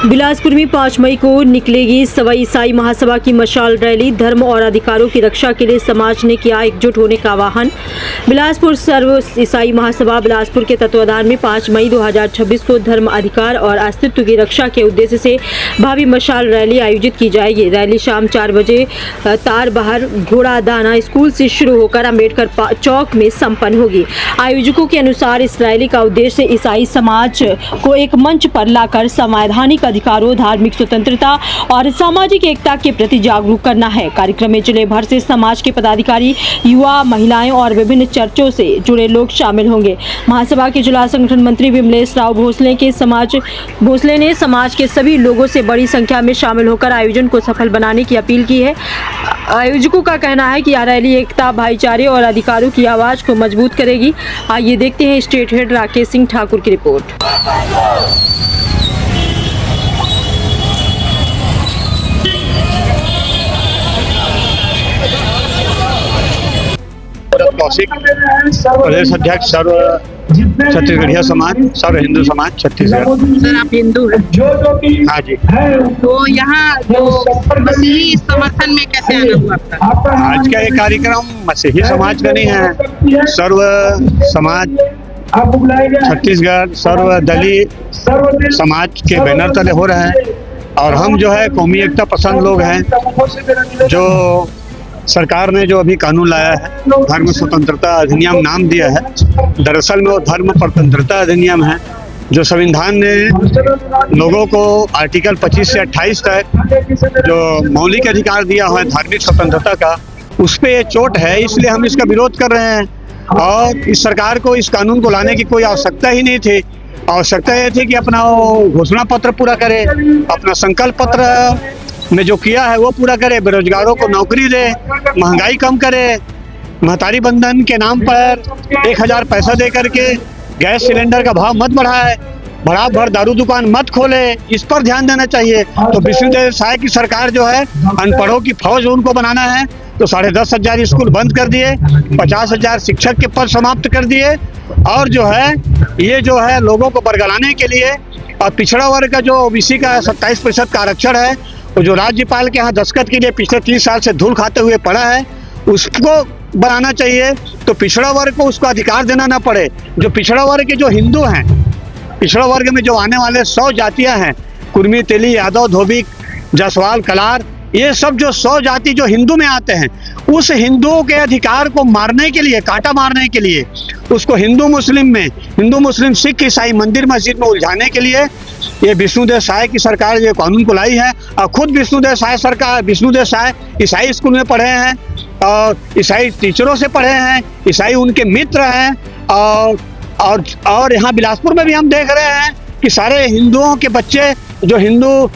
बिलासपुर में 5 मई को निकलेगी सवाई ईसाई महासभा की मशाल रैली। धर्म और अधिकारों की रक्षा के लिए समाज ने किया एकजुट होने का आह्वान। बिलासपुर सर्व ईसाई महासभा बिलासपुर के तत्वाधान में 5 मई 2026 को धर्म, अधिकार और अस्तित्व की रक्षा के उद्देश्य से भावी मशाल रैली आयोजित की जाएगी। रैली शाम 4 बजे तारबहार घोड़ादाना स्कूल से शुरू होकर अम्बेडकर चौक में संपन्न होगी। आयोजकों के अनुसार इस रैली का उद्देश्य ईसाई समाज को एक मंच पर लाकर संवैधानिक अधिकारों, धार्मिक स्वतंत्रता और सामाजिक एकता के प्रति जागरूक करना है। कार्यक्रम में जिले भर से समाज के पदाधिकारी, युवा, महिलाएं और विभिन्न चर्चों से जुड़े लोग शामिल होंगे। महासभा के जिला संगठन मंत्री विमलेश राव भोसले ने समाज के सभी लोगों से बड़ी संख्या में शामिल होकर आयोजन को सफल बनाने की अपील की है। आयोजकों का कहना है कि यह रैली एकता, भाईचारे और अधिकारों की आवाज को मजबूत करेगी। आइए देखते हैं स्टेट हेड राकेश सिंह ठाकुर की रिपोर्ट। कौशिक, प्रदेश अध्यक्ष सर्व छत्तीसगढ़िया समाज, सर्व हिंदू समाज छत्तीसगढ़। सर, आप हिंदू हैं? हाँ जी। तो यहाँ जो मसीही समर्थन में कैसे आना हुआ आपका? आज का ये कार्यक्रम मसीही समाज का नहीं है, सर्व समाज छत्तीसगढ़, सर्व दलित समाज के बैनर तले हो रहे हैं। और हम जो है कौमी एकता पसंद लोग हैं। जो सरकार ने जो अभी कानून लाया है, धर्म स्वतंत्रता अधिनियम नाम दिया है, दरअसल में वो धर्म स्वतंत्रता अधिनियम है। जो संविधान ने लोगों को आर्टिकल 25 से 28 तक जो मौलिक अधिकार दिया हुआ है धार्मिक स्वतंत्रता का, उस पर ये चोट है, इसलिए हम इसका विरोध कर रहे हैं। और इस सरकार को इस कानून को लाने की कोई आवश्यकता ही नहीं थी। आवश्यकता ये थी कि अपना वो घोषणा पत्र पूरा करे, अपना संकल्प पत्र में जो किया है वो पूरा करे, बेरोजगारों को नौकरी दे, महंगाई कम करे, महतारी बंधन के नाम पर 1000 पैसा दे करके गैस सिलेंडर का भाव मत बढ़ाए, बड़ा भर दारू दुकान मत खोले, इस पर ध्यान देना चाहिए। तो विष्णुदेव साय की सरकार जो है अनपढ़ों की फौज उनको बनाना है, तो 10,500 स्कूल बंद कर दिए, 50,000 शिक्षक के पद समाप्त कर दिए। और जो है ये जो है लोगों को बरगलाने के लिए, और पिछड़ा वर्ग का जो ओबीसी का 27% का आरक्षण है, वो जो राज्यपाल के यहाँ दस्तखत के लिए पिछले 30 साल से धूल खाते हुए पड़ा है, उसको बनाना चाहिए। तो पिछड़ा वर्ग को उसको अधिकार देना ना पड़े। जो पिछड़ा वर्ग के जो हिंदू हैं, पिछड़ा वर्ग में जो आने वाले 100 जातियां हैं, कुर्मी, तेली, यादव, धोबी, जायसवाल, कलार, ये सब जो 100 जाति जो हिंदू में आते हैं, उस हिंदुओं के अधिकार को मारने के लिए, कांटा मारने के लिए, उसको हिंदू मुस्लिम सिख ईसाई मंदिर मस्जिद में उलझाने के लिए ये विष्णुदेव साय की सरकार ये कानून को लाई है। और खुद विष्णुदेव साय ईसाई स्कूल में पढ़े हैं और ईसाई टीचरों से पढ़े हैं, ईसाई उनके मित्र हैं। और यहाँ बिलासपुर में भी हम देख रहे हैं कि सारे हिंदुओं के बच्चे जो हिंदू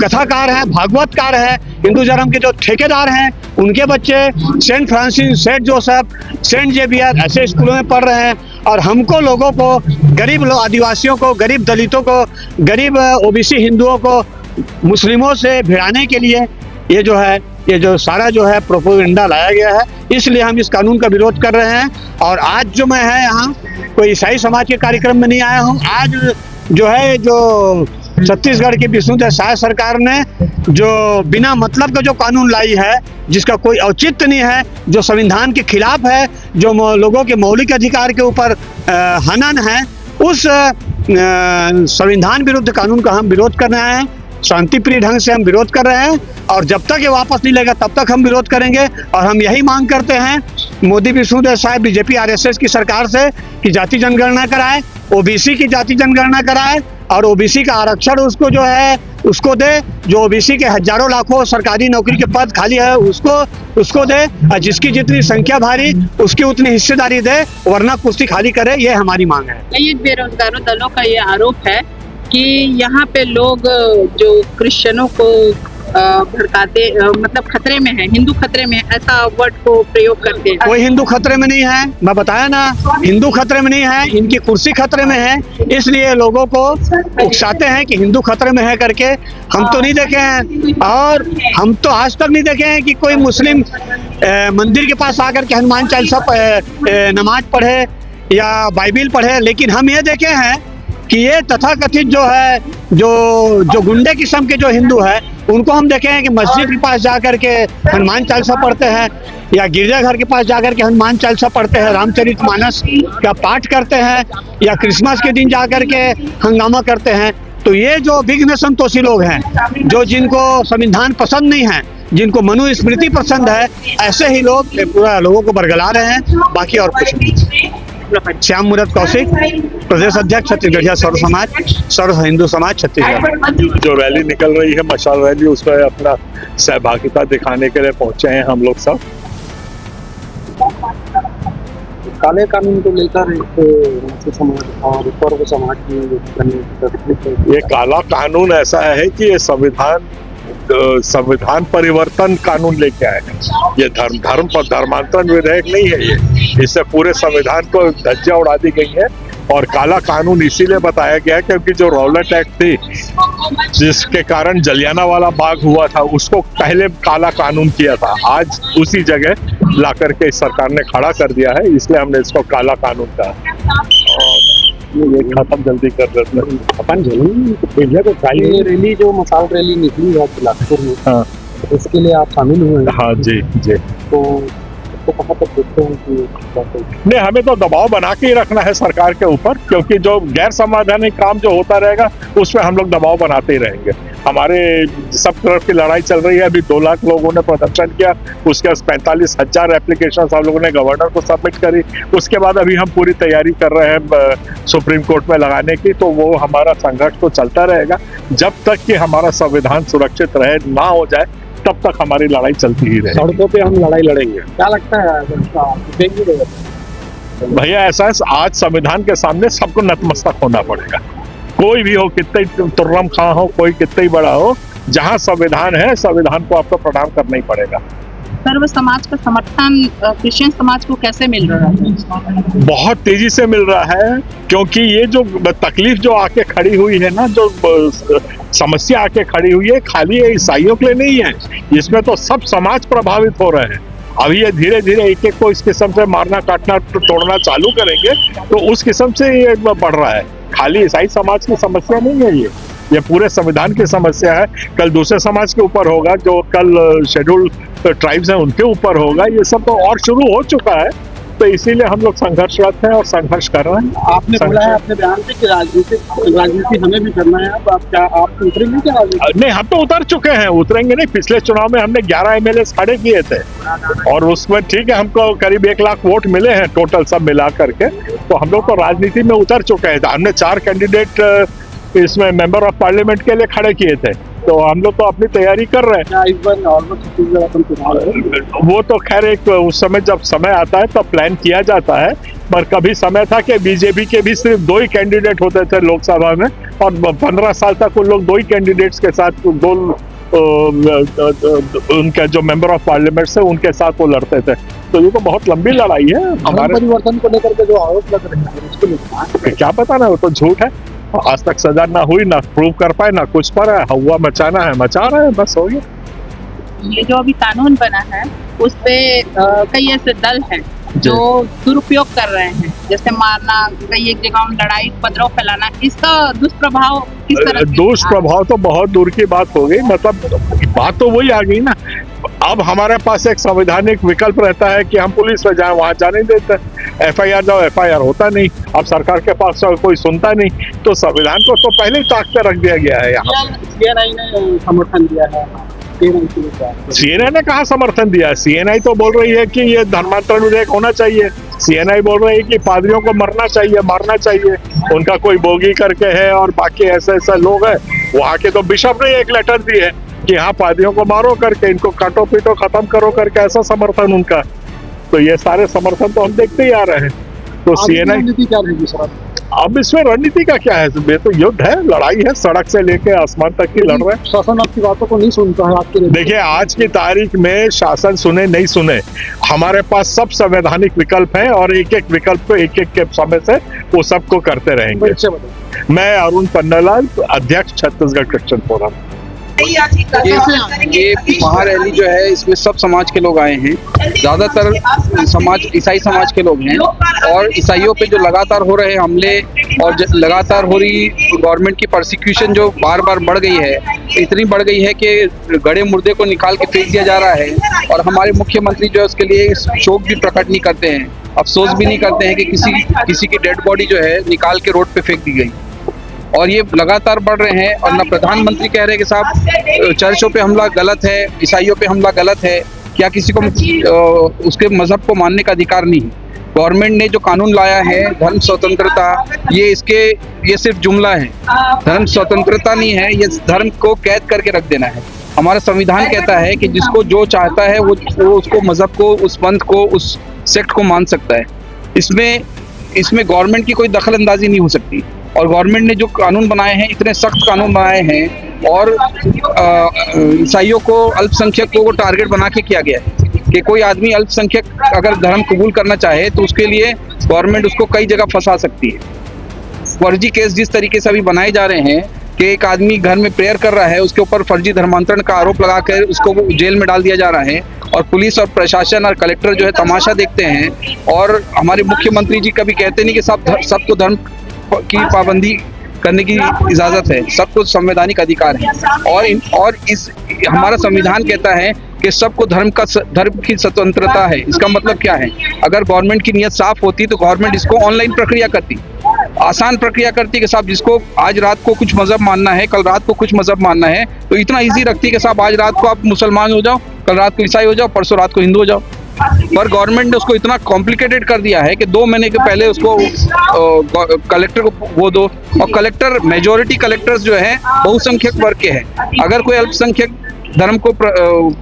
कथाकार हैं, भागवतकार हैं, हिंदू धर्म के जो ठेकेदार हैं, उनके बच्चे Saint Francis, Saint Joseph, Saint Xavier ऐसे स्कूलों में पढ़ रहे हैं। और हमको लोगों को, गरीब आदिवासियों को, गरीब दलितों को, गरीब ओबीसी हिंदुओं को मुस्लिमों से भिड़ाने के लिए ये जो सारा जो है प्रोपेगेंडा लाया गया है, इसलिए हम इस कानून का विरोध कर रहे हैं। और आज जो मैं है यहाँ कोई ईसाई समाज के कार्यक्रम में नहीं आया हूँ। आज जो है जो छत्तीसगढ़ की विष्णुदेव साय सरकार ने जो बिना मतलब का जो कानून लाई है, जिसका कोई औचित्य नहीं है, जो संविधान के खिलाफ है, जो लोगों के मौलिक अधिकार के ऊपर हनन है, उस संविधान विरुद्ध कानून का हम विरोध कर रहे हैं। शांतिप्रिय ढंग से हम विरोध कर रहे हैं और जब तक ये वापस नहीं लेगा तब तक हम विरोध करेंगे। और हम यही मांग करते हैं मोदी विष्णुदेव साय बीजेपी आरएसएस की सरकार से कि जाति जनगणना कराए, ओबीसी की जाति जनगणना कराए और ओबीसी का आरक्षण उसको जो है उसको दे। जो ओबीसी के हजारों लाखों सरकारी नौकरी के पद खाली है उसको दे, और जिसकी जितनी संख्या भारी उसकी उतनी हिस्सेदारी दे, वरना कुर्सी खाली करे। ये हमारी मांग है। ये बेरोजगारों दलों का ये आरोप है कि यहाँ पे लोग जो क्रिश्चियनों को भड़काते, मतलब खतरे में है, हिंदू खतरे में है, ऐसा वर्ड को प्रयोग करते हैं। कोई हिंदू खतरे में नहीं है, मैं बताया ना, हिंदू खतरे में नहीं है, इनकी कुर्सी खतरे में है। इसलिए लोगों को उकसाते हैं कि हिंदू खतरे में है करके। हम तो नहीं देखे हैं, और हम तो आज तक नहीं देखे हैं कि कोई मुस्लिम मंदिर के पास आकर के हनुमान चालीसा नमाज पढ़े या बाइबिल पढ़े। लेकिन हम ये देखे हैं कि ये तथाकथित जो है जो गुंडे किस्म के जो हिंदू है उनको हम देखे हैं कि मस्जिद के पास जाकर के हनुमान चालीसा पढ़ते हैं, या गिरजाघर के पास जाकर के हनुमान चालीसा पढ़ते हैं, रामचरितमानस का पाठ करते हैं, या क्रिसमस के दिन जाकर के हंगामा करते हैं। तो ये जो विघ्न संतोषी लोग हैं, जो जिनको संविधान पसंद नहीं है, जिनको मनुस्मृति पसंद है, ऐसे ही लोग पूरा लोगों को बरगला रहे हैं, बाकी और कुछ नहीं। श्याम मूरत कौशिक, प्रदेश अध्यक्ष छत्तीसगढ़िया सर्व समाज, सर्व हिंदू समाज छत्तीसगढ़। जो रैली निकल रही है, मशाल रैली, उसमें अपना सहभागिता दिखाने के लिए पहुंचे हैं हम लोग सब। काले कानून को लेकर समाज और पर्व समाज की ये काला कानून ऐसा है कि ये संविधान परिवर्तन कानून लेके आए हैं। ये धर्म पर धर्मांतरण विधेयक नहीं है। ये इससे पूरे संविधान को धज्जियां उड़ा दी गई है। और काला कानून इसीलिए बताया गया क्योंकि जो रॉलेट एक्ट थी, जिसके कारण जलियांवाला बाग हुआ था, उसको पहले काला कानून किया था। आज उसी जगह ला करके इस सरकार ने खड़ा कर दिया है, इसलिए हमने इसको काला कानून कहा। ये खत्म जल्दी कर रहे हैं अपन जो रैली जो मसाल रैली निकली है बिलासपुर में, हाँ, इसके लिए आप शामिल हुए हैं? हाँ जी जी। तो कहाँ तक देखते हैं कि नहीं, हमें तो दबाव बना के ही रखना है सरकार के ऊपर, क्योंकि जो गैर संवैधानिक काम जो होता रहेगा उसमें हम लोग दबाव बनाते ही रहेंगे। हमारे सब तरफ की लड़ाई चल रही है। अभी 2 लाख लोगों ने प्रदर्शन किया, उसके बाद 45,000 एप्लीकेशन हम लोगों ने गवर्नर को सबमिट करी। उसके बाद अभी हम पूरी तैयारी कर रहे हैं सुप्रीम कोर्ट में लगाने की। तो वो हमारा संघर्ष तो चलता रहेगा जब तक कि हमारा संविधान सुरक्षित रहे ना हो जाए, तब तक हमारी लड़ाई चलती ही रहेगी। सड़कों पे हम लड़ाई लड़ेंगे, क्या लगता है भैया? ऐसा है, आज संविधान के सामने सबको नतमस्तक होना पड़ेगा। कोई भी हो, कितने तुर्रम खां हो, कोई कितना ही बड़ा हो, जहां संविधान है, संविधान को आपको प्रणाम करना ही पड़ेगा। सर्व समाज का समर्थन क्रिश्चियन समाज को कैसे मिल रहा है? बहुत तेजी से मिल रहा है, क्योंकि ये जो तकलीफ जो आके खड़ी हुई है ना, जो समस्या आके खड़ी हुई है, खाली ये ईसाइयों के लिए नहीं है, इसमें तो सब समाज प्रभावित हो रहे हैं। अभी ये धीरे धीरे एक को इस किस्म से मारना, काटना, तोड़ना चालू करेंगे, तो उस किस्म से ये बढ़ रहा है। खाली ईसाई समाज की समस्या नहीं है ये पूरे संविधान की समस्या है। कल दूसरे समाज के ऊपर होगा, जो कल शेड्यूल्ड ट्राइब्स हैं उनके ऊपर होगा। ये सब तो और शुरू हो चुका है, तो इसीलिए हम लोग संघर्षरत हैं और संघर्ष कर रहे हैं। आपने बोला है अपने बयान से कि राजनीति हमें भी करना है। अब आप उतरेंगे क्या राजनीति? नहीं, हम तो उतर चुके हैं, उतरेंगे नहीं। पिछले चुनाव में हमने 11 MLA खड़े किए थे, और उसमें ठीक है, हमको करीब 1 लाख वोट मिले हैं टोटल सब मिला करके। तो हम लोग तो राजनीति में उतर चुके हैं। हमने 4 कैंडिडेट इसमें मेंबर ऑफ पार्लियामेंट के लिए खड़े किए थे, तो हम लोग तो अपनी तैयारी कर रहे हैं। वो तो खैर एक उस समय जब समय आता है तब प्लान किया जाता है, पर कभी समय था कि बीजेपी के भी सिर्फ 2 ही कैंडिडेट होते थे लोकसभा में, और 15 साल तक उन लोग 2 ही कैंडिडेट्स के साथ उनके जो मेंबर ऑफ पार्लियामेंट से उनके साथ वो लड़ते थे। तो ये तो बहुत लंबी लड़ाई है। हमारे परिवर्तन को लेकर के जो आरोप लग रहे हैं उसको लेकर क्या पता ना, वो तो झूठ है। आज तक सजा ना हुई, ना प्रूव कर पाए, ना कुछ पर है। हवा मचाना है, मचा रहे हैं, बस हो गया। ये जो अभी कानून बना है उस पे कई ऐसे दल हैं जो दुरुपयोग कर रहे हैं, जैसे मारना, कई एक जगह लड़ाई उपद्रव फैलाना। इसका दुष्प्रभाव किस तरह? दुष्प्रभाव तो बहुत दूर की बात हो गई। मतलब बात तो वही आ गई ना, अब हमारे पास एक संवैधानिक विकल्प रहता है कि हम पुलिस में जाएं, वहां जाने देते हैं। FIR जाओ, FIR होता नहीं। अब सरकार के पास कोई सुनता नहीं, तो संविधान को तो पहले ही ताक पे रख दिया गया है। यहाँ CNI ने समर्थन दिया है। CNI ने कहा समर्थन दिया? CNI तो बोल रही है कि ये धर्मांतरण विधेयक होना चाहिए। CNI बोल रही है कि पादरियों को मरना चाहिए, मारना चाहिए। उनका कोई बोगी करके है, और बाकी ऐसे ऐसे लोग हैं। वहाँ के तो बिशप ने एक लेटर दी है कि हाँ, पादरियों को मारो करके, इनको काटो पीटो, खत्म करो करके, ऐसा समर्थन उनका। तो ये सारे समर्थन तो हम देखते ही आ रहे हैं। तो CNI क्या रहेगी सर? अब इसमें रणनीति का क्या है? ये तो युद्ध है, लड़ाई है, सड़क से लेके आसमान तक की लड़ रहे हैं। शासन आपकी बातों को नहीं सुनता है आपके? देखिए, आज की तारीख में शासन सुने नहीं सुने, हमारे पास सब संवैधानिक विकल्प हैं, और एक एक विकल्प को एक एक के समय से वो सबको करते रहेंगे। मैं अरुण पन्नालाल, अध्यक्ष छत्तीसगढ़ क्रिश्चियन फोरम। ये महारैली जो है इसमें सब समाज के लोग आए हैं, ज्यादातर समाज ईसाई समाज के लोग हैं और ईसाइयों पे जो लगातार हो रहे हमले और लगातार हो रही गवर्नमेंट की परसिक्यूशन जो बार बार बढ़ गई है, इतनी बढ़ गई है कि गड़े मुर्दे को निकाल के फेंक दिया जा रहा है और हमारे मुख्यमंत्री जो है उसके लिए शोक भी प्रकट नहीं करते हैं, अफसोस भी नहीं करते हैं कि किसी की डेड बॉडी जो है निकाल के रोड पे फेंक दी गई। और ये लगातार बढ़ रहे हैं और न प्रधानमंत्री कह रहे हैं कि साहब चर्चों पे हमला गलत है, ईसाइयों पे हमला गलत है, क्या किसी को उसके मजहब को मानने का अधिकार नहीं। गवर्नमेंट ने जो कानून लाया है धर्म स्वतंत्रता, ये सिर्फ जुमला है, धर्म स्वतंत्रता नहीं है, ये धर्म को कैद करके रख देना है। हमारा संविधान कहता है कि जिसको जो चाहता है वो उसको मजहब को, उस पंथ को, उस सेक्ट को मान सकता है। इसमें गवर्नमेंट की कोई दखल अंदाजी नहीं हो सकती। और गवर्नमेंट ने जो कानून बनाए हैं, इतने सख्त कानून बनाए हैं और ईसाइयों को, अल्पसंख्यकों को टारगेट बना के किया गया है कि कोई आदमी अल्पसंख्यक अगर धर्म कबूल करना चाहे तो उसके लिए गवर्नमेंट उसको कई जगह फंसा सकती है। फर्जी केस जिस तरीके से अभी बनाए जा रहे हैं कि एक आदमी घर में प्रेयर कर रहा है, उसके ऊपर फर्जी धर्मांतरण का आरोप लगाकर उसको जेल में डाल दिया जा रहा है और पुलिस और प्रशासन और कलेक्टर जो है तमाशा देखते हैं। और हमारे मुख्यमंत्री जी कभी कहते नहीं कि सबको धर्म की पाबंदी करने की इजाजत है, सबको संवैधानिक अधिकार है। और इस हमारा संविधान कहता है कि सबको धर्म की स्वतंत्रता है। इसका मतलब क्या है? अगर गवर्नमेंट की नीयत साफ होती तो गवर्नमेंट इसको ऑनलाइन प्रक्रिया करती, आसान प्रक्रिया करती कि साहब जिसको आज रात को कुछ मजहब मानना है, कल रात को कुछ मजहब मानना है, तो इतना इजी रखती कि साहब आज रात को आप मुसलमान हो जाओ, कल रात को ईसाई हो जाओ, परसों रात को हिंदू हो जाओ। पर गवर्नमेंट ने उसको इतना कॉम्प्लिकेटेड कर दिया है कि 2 महीने के पहले उसको कलेक्टर को वो दो, और कलेक्टर, मेजॉरिटी कलेक्टर्स जो है बहुसंख्यक वर्ग के हैं। अगर कोई अल्पसंख्यक धर्म को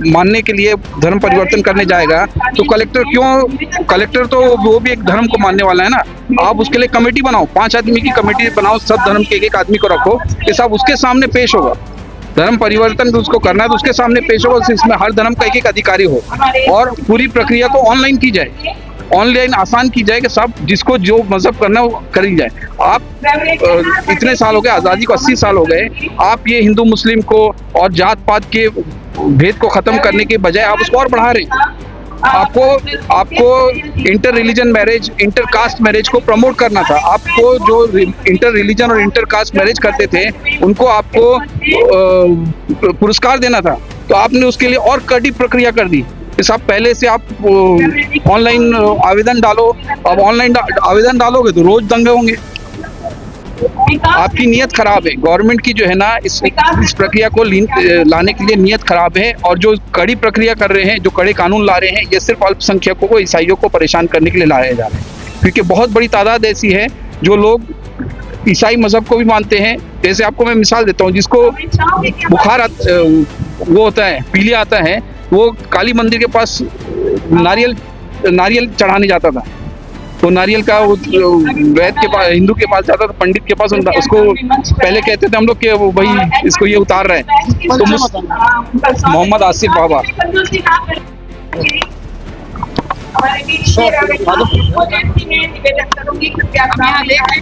मानने के लिए धर्म परिवर्तन करने जाएगा तो कलेक्टर तो वो भी एक धर्म को मानने वाला है ना। आप उसके लिए कमेटी बनाओ, 5 आदमी की कमेटी बनाओ, सब धर्म के एक आदमी को रखो कि साहब उसके सामने पेश होगा, धर्म परिवर्तन भी उसको करना है तो उसके सामने पेश होगा, इसमें हर धर्म का एक अधिकारी हो और पूरी प्रक्रिया को ऑनलाइन की जाए, ऑनलाइन आसान की जाए कि सब जिसको जो मजहब करना है वो करी जाए। आप इतने साल हो गए, आज़ादी को 80 साल हो गए, आप ये हिंदू मुस्लिम को और जात पात के भेद को खत्म करने के बजाय आप उसको और बढ़ा रहे हैं। आपको inter religion marriage, inter caste marriage को प्रमोट करना था। आपको जो इंटर रिलीजन और इंटर कास्ट मैरिज करते थे उनको आपको पुरस्कार देना था, तो आपने उसके लिए और कड़ी प्रक्रिया कर दी। इस आप पहले से आप ऑनलाइन आवेदन डालो, अब ऑनलाइन आवेदन डालोगे तो रोज दंगे होंगे। आपकी नीयत खराब है, गवर्नमेंट की जो है ना इस प्रक्रिया को लाने के लिए नीयत खराब है। और जो कड़ी प्रक्रिया कर रहे हैं, जो कड़े कानून ला रहे हैं, ये सिर्फ अल्पसंख्यकों को, ईसाइयों को परेशान करने के लिए लाए जा रहे हैं। क्योंकि बहुत बड़ी तादाद ऐसी है जो लोग ईसाई मजहब को भी मानते हैं। जैसे आपको मैं मिसाल देता हूँ, जिसको बुखार वो होता है, पीलिया आता है, वो काली मंदिर के पास नारियल चढ़ाने जाता था, तो नारियल का वैद्य के पास, हिंदू के पास जाता था, पंडित के पास, उसको पहले कहते थे हम लोग कि वो भाई इसको ये उतार रहे हैं, तो मोहम्मद आसिफ बाबा।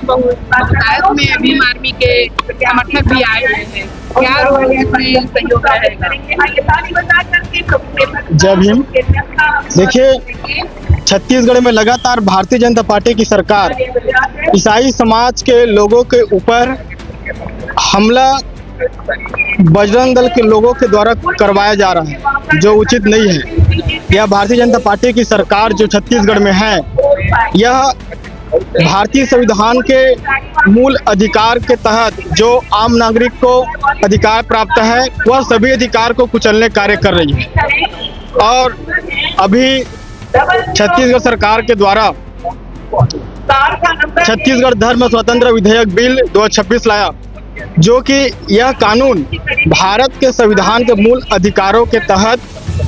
बहुतायत में भीम आर्मी के समर्थक भी आए हुए हैं, क्या इसमें सहयोग रहेगा? जय भीम। देखिए, छत्तीसगढ़ में लगातार भारतीय जनता पार्टी की सरकार ईसाई समाज के लोगों के ऊपर हमला बजरंग दल के लोगों के द्वारा करवाया जा रहा है, जो उचित नहीं है। यह भारतीय जनता पार्टी की सरकार जो छत्तीसगढ़ में है, यह भारतीय संविधान के मूल अधिकार के तहत जो आम नागरिक को अधिकार प्राप्त है, वह सभी अधिकार को कुचलने कार्य कर रही है। और अभी छत्तीसगढ़ सरकार के द्वारा छत्तीसगढ़ धर्म स्वतंत्र विधेयक बिल 2026 लाया, जो कि यह कानून भारत के संविधान के मूल अधिकारों के तहत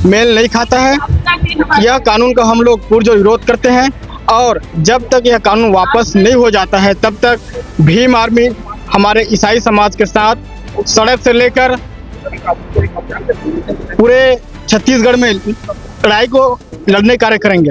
मेल नहीं खाता है। यह कानून का हम लोग पुरजोर विरोध करते हैं और जब तक यह कानून वापस नहीं हो जाता है तब तक भीम आर्मी हमारे ईसाई समाज के साथ सड़क से लेकर पूरे छत्तीसगढ़ में लड़ाई को लड़ने कार्य करेंगे।